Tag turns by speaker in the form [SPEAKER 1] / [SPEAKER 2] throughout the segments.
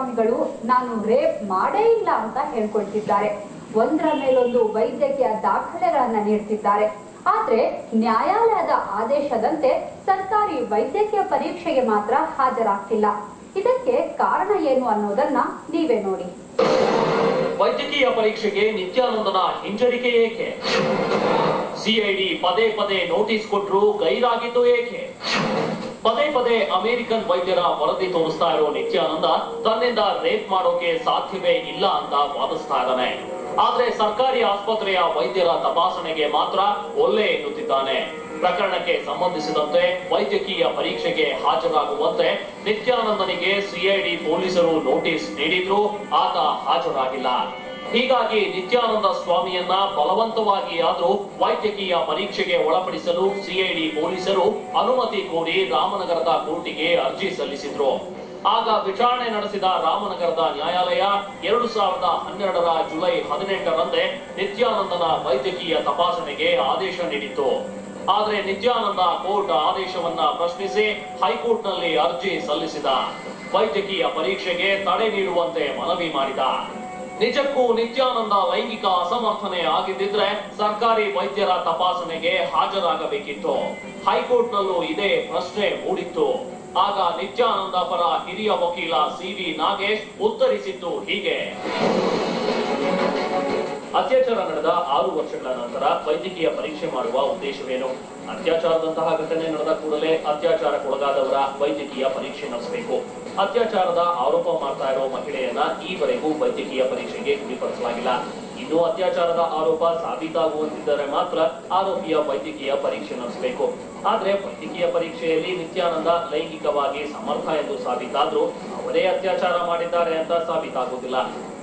[SPEAKER 1] ಸ್ವಾಮಿಗಳು ನಾನು ರೇಪ್ ಮಾಡೇ ಇಲ್ಲ ಅಂತ ಹೇಳ್ಕೊಳ್ತಿದ್ದಾರೆ. ಒಂದರ ಮೇಲೊಂದು ವೈದ್ಯಕೀಯ ದಾಖಲೆಗಳನ್ನ ನೀಡ್ತಿದ್ದಾರೆ. ಆದ್ರೆ ನ್ಯಾಯಾಲಯದ ಆದೇಶದಂತೆ ಸರ್ಕಾರಿ ವೈದ್ಯಕೀಯ ಪರೀಕ್ಷೆಗೆ ಮಾತ್ರ ಹಾಜರಾಗ್ತಿಲ್ಲ. ಇದಕ್ಕೆ ಕಾರಣ ಏನು ಅನ್ನೋದನ್ನ ನೀವೇ ನೋಡಿ.
[SPEAKER 2] ವೈದ್ಯಕೀಯ ಪರೀಕ್ಷೆಗೆ ನಿತ್ಯಾನಂದನ ಹಿಂಜರಿಕೆ ಏಕೆ? ಸಿಐಡಿ ಪದೇ ಪದೇ ನೋಟಿಸ್ ಕೊಟ್ಟರು ಗೈರಾಗಿದ್ದು ಏಕೆ? ಪದೇ ಪದೇ ಅಮೆರಿಕನ್ ವೈದ್ಯರ ವರದಿ ತೋರಿಸ್ತಾ ಇರೋ ನಿತ್ಯಾನಂದ ತನ್ನಿಂದ ರೇಪ್ ಮಾಡೋಕೆ ಸಾಧ್ಯವೇ ಇಲ್ಲ ಅಂತ ವಾದಿಸ್ತಾ ಇದ್ದಾನೆ. ಆದ್ರೆ ಸರ್ಕಾರಿ ಆಸ್ಪತ್ರೆಯ ವೈದ್ಯರ ತಪಾಸಣೆಗೆ ಮಾತ್ರ ಒಲ್ಲೆ ಎನ್ನುತ್ತಿದ್ದಾನೆ. ಪ್ರಕರಣಕ್ಕೆ ಸಂಬಂಧಿಸಿದಂತೆ ವೈದ್ಯಕೀಯ ಪರೀಕ್ಷೆಗೆ ಹಾಜರಾಗುವಂತೆ ನಿತ್ಯಾನಂದನಿಗೆ ಸಿಐಡಿ ಪೊಲೀಸರು ನೋಟಿಸ್ ನೀಡಿದ್ರು ಆತ ಹಾಜರಾಗಿಲ್ಲ. ಹೀಗಾಗಿ ನಿತ್ಯಾನಂದ ಸ್ವಾಮಿಯನ್ನ ಬಲವಂತವಾಗಿ ಆದ್ರೂ ವೈದ್ಯಕೀಯ ಪರೀಕ್ಷೆಗೆ ಒಳಪಡಿಸಲು ಸಿಐಡಿ ಪೊಲೀಸರು ಅನುಮತಿ ಕೋರಿ ರಾಮನಗರದ ಕೋರ್ಟಿಗೆ ಅರ್ಜಿ ಸಲ್ಲಿಸಿದ್ರು. ಆಗ ವಿಚಾರಣೆ ನಡೆಸಿದ ರಾಮನಗರದ ನ್ಯಾಯಾಲಯ 2012ರ ಜುಲೈ 18ರಂದೇ ನಿತ್ಯಾನಂದನ ವೈದ್ಯಕೀಯ ತಪಾಸಣೆಗೆ ಆದೇಶ ನೀಡಿತ್ತು. ಆದ್ರೆ ನಿತ್ಯಾನಂದ ಕೋರ್ಟ್ ಆದೇಶವನ್ನ ಪ್ರಶ್ನಿಸಿ ಹೈಕೋರ್ಟ್ನಲ್ಲಿ ಅರ್ಜಿ ಸಲ್ಲಿಸಿದ. ವೈದ್ಯಕೀಯ ಪರೀಕ್ಷೆಗೆ ತಡೆ ನೀಡುವಂತೆ ಮನವಿ ಮಾಡಿದ. ನಿಜಕ್ಕೂ ನಿತ್ಯಾನಂದ ಲೈಂಗಿಕ ಅಸಮರ್ಥನೆ ಆಗಿದ್ದಿದ್ರೆ ಸರ್ಕಾರಿ ವೈದ್ಯರ ತಪಾಸಣೆಗೆ ಹಾಜರಾಗಬೇಕಿತ್ತು. ಹೈಕೋರ್ಟ್ನಲ್ಲೂ ಇದೇ ಪ್ರಶ್ನೆ ಮೂಡಿತ್ತು. ಆಗ ನಿತ್ಯಾನಂದ ಪರ ಹಿರಿಯ ವಕೀಲ ಸಿವಿ ನಾಗೇಶ್ ಉತ್ತರಿಸಿದ್ದು ಹೀಗೆ: ಅತ್ಯಾಚಾರ ನಡೆದ 6 ವರ್ಷಗಳ ನಂತರ ವೈದ್ಯಕೀಯ ಪರೀಕ್ಷೆ ಮಾಡುವ ಉದ್ದೇಶವೇನು? ಅತ್ಯಾಚಾರದಂತಹ ಘಟನೆ ನಡೆದ ಕೂಡಲೇ ಅತ್ಯಾಚಾರಕ್ಕೊಳಗಾದವರ ವೈದ್ಯಕೀಯ ಪರೀಕ್ಷೆ ನಡೆಸಬೇಕು. ಅತ್ಯಾಚಾರದ ಆರೋಪ ಮಾಡ್ತಾ ಇರೋ ಮಹಿಳೆಯನ್ನ ಈವರೆಗೂ ವೈದ್ಯಕೀಯ ಪರೀಕ್ಷೆಗೆ ಗುರಿಪಡಿಸಲಾಗಿಲ್ಲ. ಇನ್ನು ಅತ್ಯಾಚಾರದ ಆರೋಪ ಸಾಬೀತಾಗುವಂತಿದ್ದರೆ ಮಾತ್ರ ಆರೋಪಿಯ ವೈದ್ಯಕೀಯ ಪರೀಕ್ಷೆ ನಡೆಸಬೇಕು. ಆದ್ರೆ ವೈದ್ಯಕೀಯ ಪರೀಕ್ಷೆಯಲ್ಲಿ ನಿತ್ಯಾನಂದ ಲೈಂಗಿಕವಾಗಿ ಸಮರ್ಥ ಎಂದು ಸಾಬೀತಾದ್ರೂ ಅವರೇ ಅತ್ಯಾಚಾರ ಮಾಡಿದ್ದಾರೆ ಅಂತ ಸಾಬೀತಾಗುವುದಿಲ್ಲ.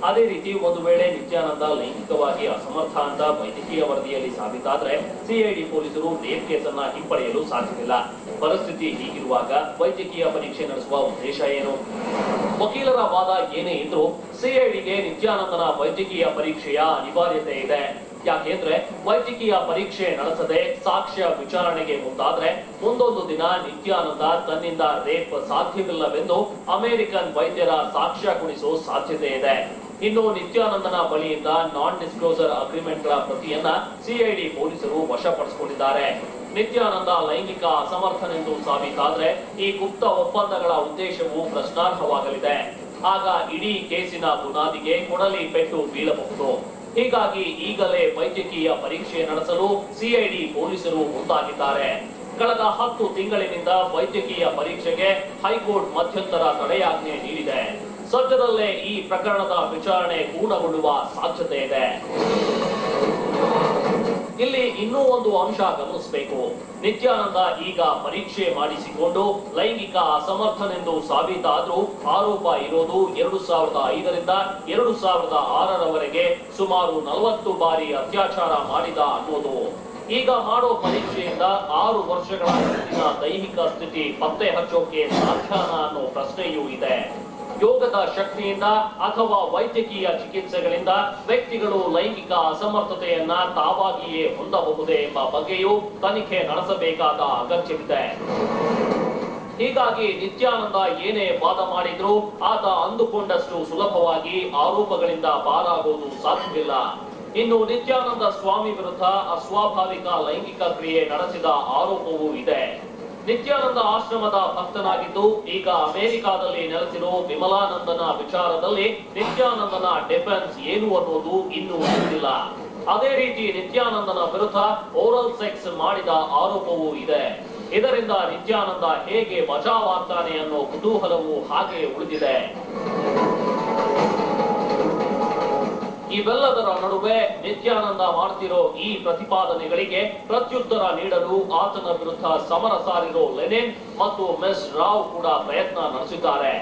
[SPEAKER 2] ಅದೇ ರೀತಿ ಒಂದು ವೇಳೆ ನಿತ್ಯಾನಂದ ಲೈಂಗಿಕವಾಗಿ ಅಸಮರ್ಥ ಅಂತ ವೈದ್ಯಕೀಯ ವರದಿಯಲ್ಲಿ ಸಾಬೀತಾದ್ರೆ ಸಿಐಡಿ ಪೊಲೀಸರು ರೇಪ್ ಕೇಸನ್ನ ಹಿಂಪಡೆಯಲು ಸಾಧ್ಯವಿಲ್ಲ. ಪರಿಸ್ಥಿತಿ ಹೀಗಿರುವಾಗ ವೈದ್ಯಕೀಯ ಪರೀಕ್ಷೆ ನಡೆಸುವ ಉದ್ದೇಶ ಏನು? ವಕೀಲರ ವಾದ ಏನೇ ಇದ್ರೂ ಸಿಐಡಿಗೆ ನಿತ್ಯಾನಂದನ ವೈದ್ಯಕೀಯ ಪರೀಕ್ಷೆಯ ಅನಿವಾರ್ಯತೆ ಇದೆ. ಯಾಕೆಂದ್ರೆ ವೈದ್ಯಕೀಯ ಪರೀಕ್ಷೆ ನಡೆಸದೆ ಸಾಕ್ಷ್ಯ ವಿಚಾರಣೆಗೆ ಮುಂದಾದ್ರೆ ಮುಂದೊಂದು ದಿನ ನಿತ್ಯಾನಂದ ತನ್ನಿಂದ ರೇಪ್ ಸಾಧ್ಯವಿಲ್ಲವೆಂದು ಅಮೆರಿಕನ್ ವೈದ್ಯರ ಸಾಕ್ಷ್ಯ ಕುಣಿಸೋ ಸಾಧ್ಯತೆ ಇದೆ. ಇನ್ನು ನಿತ್ಯಾನಂದನ ಬಳಿಯಿಂದ ನಾನ್ ಡಿಸ್ಕ್ಲೋಸರ್ ಅಗ್ರಿಮೆಂಟ್ಗಳ ಪ್ರತಿಯನ್ನ ಸಿಐಡಿ ಪೊಲೀಸರು ವಶಪಡಿಸಿಕೊಂಡಿದ್ದಾರೆ. ನಿತ್ಯಾನಂದ ಲೈಂಗಿಕ ಅಸಮರ್ಥನೆಂದು ಸಾಬೀತಾದ್ರೆ ಈ ಗುಪ್ತ ಒಪ್ಪಂದಗಳ ಉದ್ದೇಶವು ಪ್ರಶ್ನಾರ್ಹವಾಗಲಿದೆ. ಆಗ ಇಡೀ ಕೇಸಿನ ಬುನಾದಿಗೆ ಕೊಡಲಿ ಪೆಟ್ಟು ಬೀಳಬಹುದು. ಹೀಗಾಗಿ ಈಗಲೇ ವೈದ್ಯಕೀಯ ಪರೀಕ್ಷೆ ನಡೆಸಲು ಸಿಐಡಿ ಪೊಲೀಸರು ಮುಂದಾಗಿದ್ದಾರೆ. ಕಳೆದ 10 ತಿಂಗಳಿನಿಂದ ವೈದ್ಯಕೀಯ ಪರೀಕ್ಷೆಗೆ ಹೈಕೋರ್ಟ್ ಮಧ್ಯಂತರ ತಡೆಯಾಜ್ಞೆ ನೀಡಿದೆ. ಸದ್ಯದಲ್ಲೇ ಈ ಪ್ರಕರಣದ ವಿಚಾರಣೆ ಪೂರ್ಣಗೊಳ್ಳುವ ಸಾಧ್ಯತೆ ಇದೆ. ಇಲ್ಲಿ ಇನ್ನೂ ಒಂದು ಅಂಶ ಗಮನಿಸಬೇಕು. ನಿತ್ಯಾನಂದ ಈಗ ಪರೀಕ್ಷೆ ಮಾಡಿಸಿಕೊಂಡು ಲೈಂಗಿಕ ಅಸಮರ್ಥನೆಂದು ಸಾಬೀತಾದ್ರೂ ಆರೋಪ ಇರೋದು 2005ರಿಂದ 2006ರವರೆಗೆ ಸುಮಾರು 40 ಬಾರಿ ಅತ್ಯಾಚಾರ ಮಾಡಿದ ಅನ್ನೋದು. ಈಗ ಮಾಡೋ ಪರೀಕ್ಷೆಯಿಂದ 6 ವರ್ಷಗಳ ಹಿಂದಿನ ದೈಹಿಕ ಸ್ಥಿತಿ ಪತ್ತೆ ಹಚ್ಚೋಕೆ ಸಾಧ್ಯನಾ ಅನ್ನೋ ಪ್ರಶ್ನೆಯೂ ಇದೆ. ಯೋಗದ ಶಕ್ತಿಯಿಂದ ಅಥವಾ ವೈದ್ಯಕೀಯ ಚಿಕಿತ್ಸೆಗಳಿಂದ ವ್ಯಕ್ತಿಗಳು ಲೈಂಗಿಕ ಅಸಮರ್ಥತೆಯನ್ನ ತಾವಾಗಿಯೇ ಹೊಂದಬಹುದೇ ಎಂಬ ಬಗ್ಗೆಯೂ ತನಿಖೆ ನಡೆಸಬೇಕಾದ ಅಗತ್ಯವಿದೆ. ಹೀಗಾಗಿ ನಿತ್ಯಾನಂದ ಏನೇ ವಾದ ಮಾಡಿದ್ರೂ ಆತ ಅಂದುಕೊಂಡಷ್ಟು ಸುಲಭವಾಗಿ ಆರೋಪಗಳಿಂದ ಪಾರಾಗೋದು ಸಾಧ್ಯವಿಲ್ಲ. ಇನ್ನು ನಿತ್ಯಾನಂದ ಸ್ವಾಮಿ ವಿರುದ್ಧ ಅಸ್ವಾಭಾವಿಕ ಲೈಂಗಿಕ ಕ್ರಿಯೆ ನಡೆಸಿದ ಆರೋಪವೂ ಇದೆ. ನಿತ್ಯಾನಂದ ಆಶ್ರಮದ ಭಕ್ತನಾಗಿದ್ದು ಈಗ ಅಮೆರಿಕಾದಲ್ಲಿ ನೆಲೆಸಿರೋ ವಿಮಲಾನಂದನ ವಿಚಾರದಲ್ಲಿ ನಿತ್ಯಾನಂದನ ಡಿಫೆನ್ಸ್ ಏನು ಅನ್ನೋದು ಇನ್ನೂ ತಿಳಿದಿಲ್ಲ. ಅದೇ ರೀತಿ ನಿತ್ಯಾನಂದನ ವಿರುದ್ಧ ಓರಲ್ ಸೆಕ್ಸ್ ಮಾಡಿದ ಆರೋಪವೂ ಇದೆ. ಇದರಿಂದ ನಿತ್ಯಾನಂದ ಹೇಗೆ ಬಚಾವಾಗ್ತಾನೆ ಅನ್ನೋ ಕುತೂಹಲವು ಹಾಗೆ ಉಳಿದಿದೆ. ಇವೆಲ್ಲದರ ನಡುವೆ ನಿತ್ಯಾನಂದ ಮಾಡ್ತಿರೋ ಈ ಪ್ರತಿಪಾದನೆಗಳಿಗೆ ಪ್ರತ್ಯುತ್ತರ ನೀಡಲು ಆತನ ವಿರುದ್ಧ ಸಮರ ಸಾರಿರೋ ಲೆನಿನ್ ಮತ್ತು ಮಿಸ್ ರಾವ್ ಕೂಡ ಪ್ರಯತ್ನ ನಡೆಸಿದ್ದಾರೆ.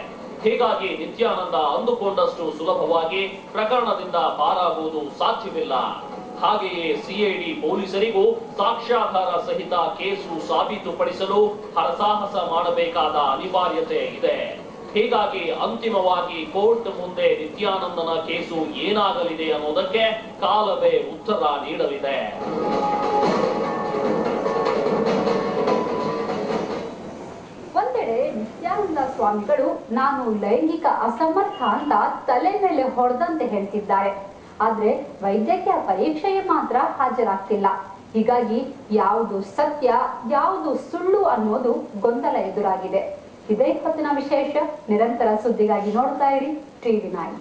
[SPEAKER 2] ಹೀಗಾಗಿ ನಿತ್ಯಾನಂದ ಅಂದುಕೊಂಡಷ್ಟು ಸುಲಭವಾಗಿ ಪ್ರಕರಣದಿಂದ ಪಾರಾಗುವುದು ಸಾಧ್ಯವಿಲ್ಲ. ಹಾಗೆಯೇ ಸಿಐಡಿ ಪೊಲೀಸರಿಗೂ ಸಾಕ್ಷ್ಯಾಧಾರ ಸಹಿತ ಕೇಸು ಸಾಬೀತುಪಡಿಸಲು ಹರಸಾಹಸ ಮಾಡಬೇಕಾದ ಅನಿವಾರ್ಯತೆ ಇದೆ. ಹೀಗಾಗಿ ಅಂತಿಮವಾಗಿ ಕೋರ್ಟ್ ಮುಂದೆ ನಿತ್ಯಾನಂದನ ಕೇಸು ಏನಾಗಲಿದೆ ಅನ್ನೋದಕ್ಕೆ ಕಾಲವೇ ಉತ್ತರ ನೀಡಲಿದೆ.
[SPEAKER 1] ಒಂದೆಡೆ ನಿತ್ಯಾನಂದ ಸ್ವಾಮಿಗಳು ನಾನು ಲೈಂಗಿಕ ಅಸಮರ್ಥ ಅಂತ ತಲೆ ಮೇಲೆ ಹೊಡೆದಂತೆ ಹೇಳ್ತಿದ್ದಾರೆ. ಆದ್ರೆ ವೈದ್ಯಕೀಯ ಪರೀಕ್ಷೆಗೆ ಮಾತ್ರ ಹಾಜರಾಗ್ತಿಲ್ಲ. ಹೀಗಾಗಿ ಯಾವುದು ಸತ್ಯ ಯಾವುದು ಸುಳ್ಳು ಅನ್ನೋದು ಗೊಂದಲ ಎದುರಾಗಿದೆ. ಇದೇ ಹೊತ್ತಿನ ವಿಶೇಷ. ನಿರಂತರ ಸುದ್ದಿಗಾಗಿ ನೋಡ್ತಾ ಇರಿ TV9.